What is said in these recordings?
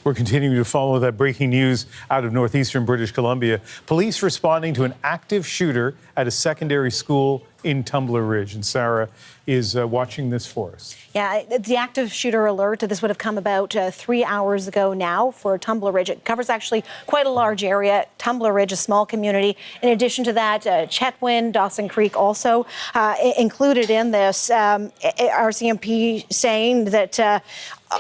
We're continuing to follow that breaking news out of northeastern British Columbia. Police responding to an active shooter at a secondary school in Tumbler Ridge. And Sarah is watching this for us. Yeah, the active shooter alert, this would have come about 3 hours ago now for Tumbler Ridge. It covers actually quite a large area. Tumbler Ridge, a small community. In addition to that, Chetwynd, Dawson Creek also included in this. RCMP saying that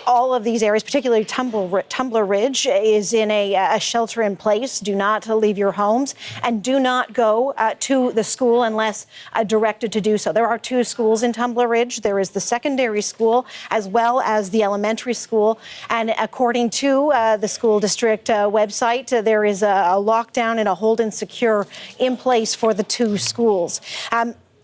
all of these areas, particularly Tumbler Ridge, is in a shelter in place. Do not leave your homes and do not go to the school unless directed to do so. There are 2 schools in Tumbler Ridge. There is the secondary school as well as the elementary school. And according to the school district website, there is a lockdown and a hold and secure in place for the 2 schools.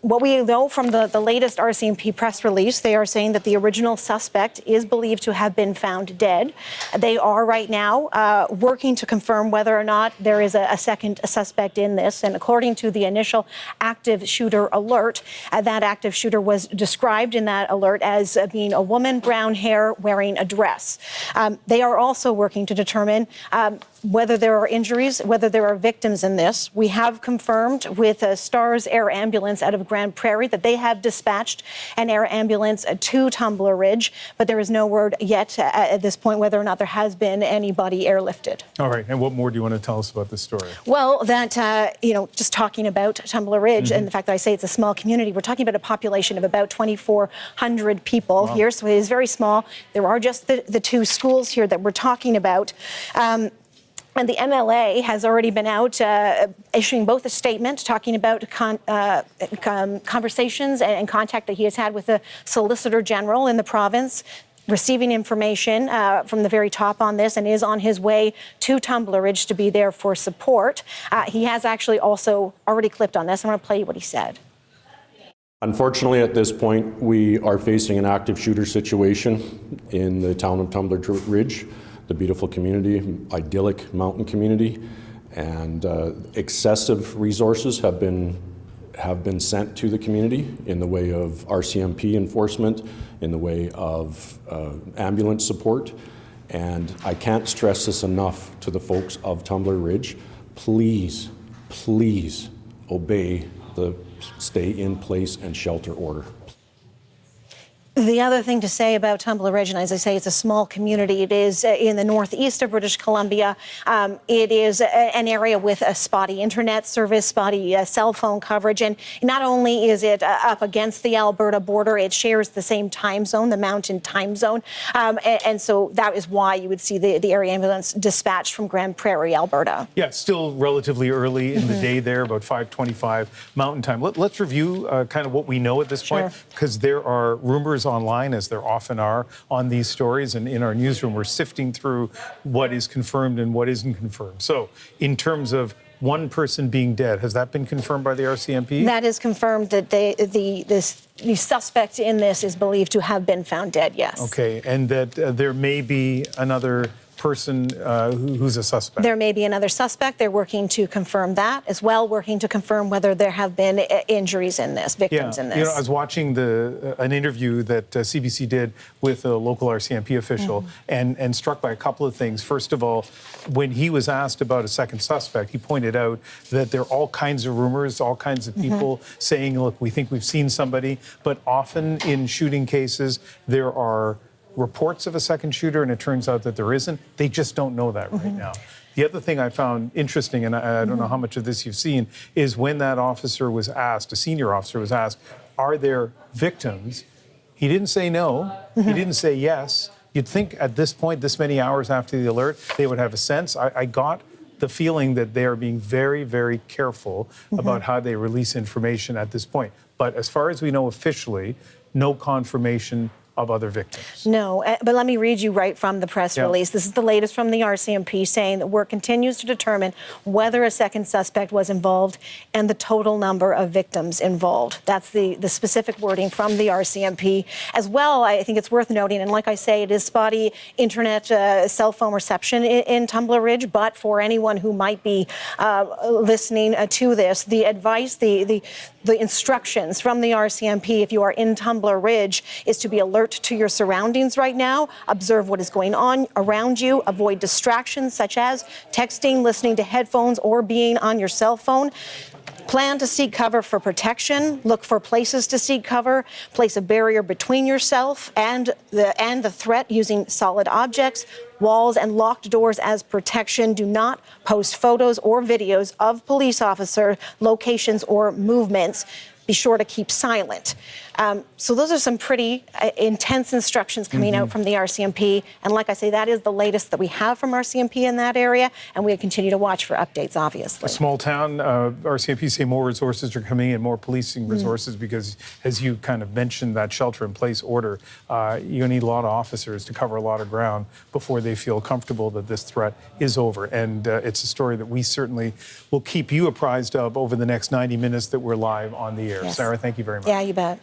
What we know from the latest RCMP press release, they are saying that the original suspect is believed to have been found dead. They are right now working to confirm whether or not there is a second suspect in this. And according to the initial active shooter alert, that active shooter was described in that alert as being a woman, brown hair, wearing a dress. They are also working to determine whether there are injuries, whether there are victims in this. We have confirmed with STARS Air Ambulance out of Grand Prairie that they have dispatched an air ambulance to Tumbler Ridge, but there is no word yet at this point whether or not there has been anybody airlifted. All right, and what more do you want to tell us about this story? Well, that, just talking about Tumbler Ridge and the fact that I say it's a small community, we're talking about a population of about 2,400 people here, so it is very small. There are just the 2 schools here that we're talking about. And the MLA has already been out issuing both a statement talking about conversations and contact that he has had with the Solicitor General in the province, receiving information from the very top on this, and is on his way to Tumbler Ridge to be there for support. He has actually also already clipped on this. I'm going to play you what he said. Unfortunately, at this point, we are facing an active shooter situation in the town of Tumbler Ridge. The beautiful community, idyllic mountain community, and excessive resources have been sent to the community in the way of RCMP enforcement, in the way of ambulance support, and I can't stress this enough to the folks of Tumbler Ridge. Please, please obey the stay in place and shelter order. The other thing to say about Tumbler Ridge, and as I say, it's a small community. It is in the northeast of British Columbia. It is an area with a spotty internet service, spotty cell phone coverage. And not only is it up against the Alberta border, it shares the same time zone, the mountain time zone. And so that is why you would see the air ambulance dispatched from Grand Prairie, Alberta. Yeah, still relatively early in the day there, about 5:25 Mountain Time. Let's review kind of what we know at this point, because there are rumors online, as there often are on these stories, and in our newsroom we're sifting through what is confirmed and what isn't confirmed. So in terms of one person being dead, has that been confirmed by the RCMP? That is confirmed that the suspect in this is believed to have been found dead, yes. Okay, and that there may be another person who's a suspect. There may be another suspect. They're working to confirm that as well, working to confirm whether there have been injuries in this, victims in this. I was watching an interview that CBC did with a local RCMP official and struck by a couple of things. First of all, when he was asked about a second suspect, he pointed out that there are all kinds of rumors, all kinds of people saying, look, we think we've seen somebody, but often in shooting cases, there are reports of a second shooter, and it turns out that there isn't. They just don't know that right now. The other thing I found interesting, and I don't know how much of this you've seen, is when that officer was asked, a senior officer was asked, are there victims? He didn't say no. He didn't say yes. You'd think at this point, this many hours after the alert, they would have a sense. I got the feeling that they are being very, very careful about how they release information at this point. But as far as we know officially, no confirmation of other victims. No, but let me read you right from the press release. This is the latest from the RCMP, saying that work continues to determine whether a second suspect was involved and the total number of victims involved. That's the specific wording from the RCMP. As well, I think it's worth noting, and like I say, it is spotty internet cell phone reception in Tumbler Ridge, but for anyone who might be listening to this, the advice, the the instructions from the RCMP, if you are in Tumbler Ridge, is to be alert to your surroundings right now, observe what is going on around you, avoid distractions such as texting, listening to headphones, or being on your cell phone. Plan to seek cover for protection. Look for places to seek cover. Place a barrier between yourself and the threat using solid objects, walls, and locked doors as protection. Do not post photos or videos of police officer locations or movements. Be sure to keep silent. So those are some pretty intense instructions coming out from the RCMP. And like I say, that is the latest that we have from RCMP in that area. And we continue to watch for updates, obviously. A small town, RCMP say more resources are coming in, more policing resources, because as you kind of mentioned, that shelter-in-place order, you need a lot of officers to cover a lot of ground before they feel comfortable that this threat is over. And it's a story that we certainly will keep you apprised of over the next 90 minutes that we're live on the air. Yes. Sarah, thank you very much. Yeah, you bet.